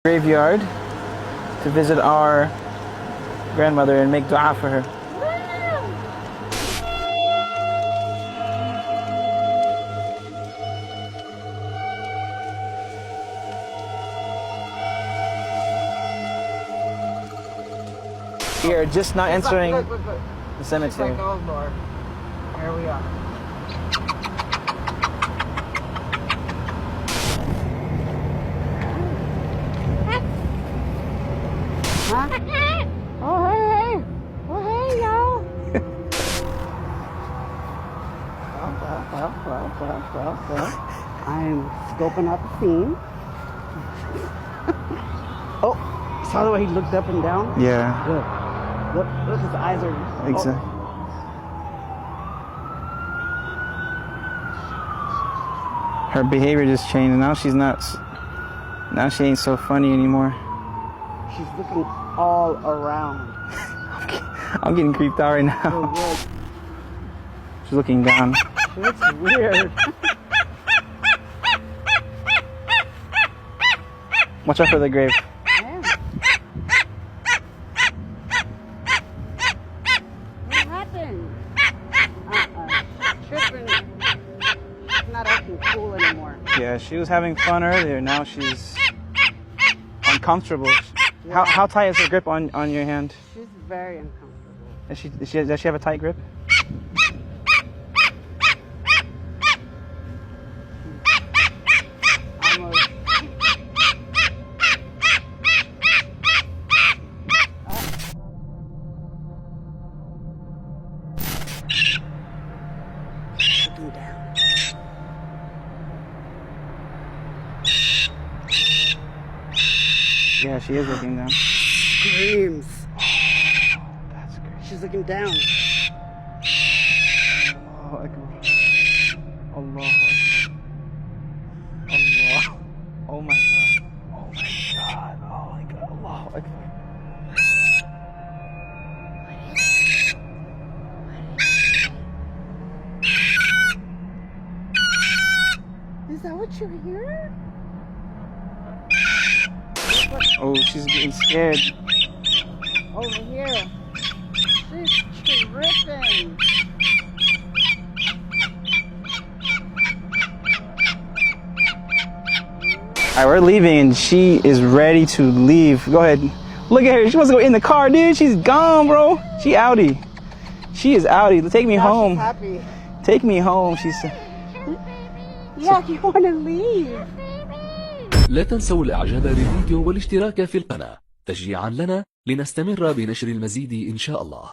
Graveyard to visit our grandmother and make dua for her. We are just not entering the cemetery. Here we are. Huh? Oh, hey. Oh, hey, y'all. well. I'm scoping out the scene. Oh, saw the way he looked up and down? Yeah. Look, his eyes are... Exactly. Oh. Her behavior just changed. Now she's not... Now she ain't so funny anymore. She's looking all around. I'm getting creeped out right now. She's looking down. She looks weird. Watch out for the grave. Yeah. What happened? Tripping. She's not acting cool anymore. Yeah, she was having fun earlier. Now she's uncomfortable. Yeah. How tight is her grip on your hand? She's very uncomfortable. Does she have a tight grip? Almost. Looking down. Yeah, she is looking down. Screams. Oh, that's great. She's looking down. Allahu Akbar. Allahu Akbar. Allah. Oh my God. Oh my God. Oh my God. Allahu Akbar. Is that what you're hearing? Oh, she's getting scared. Over here. She's tripping. Alright, we're leaving and she is ready to leave. Go ahead. Look at her. She wants to go in the car, dude. She's gone, bro. She outie. She is outie. Take me home. She's happy. Take me home, she said. Yeah, you want to leave. لا تنسوا الاعجاب بالفيديو والاشتراك في القناة تشجيعا لنا لنستمر بنشر المزيد إن شاء الله.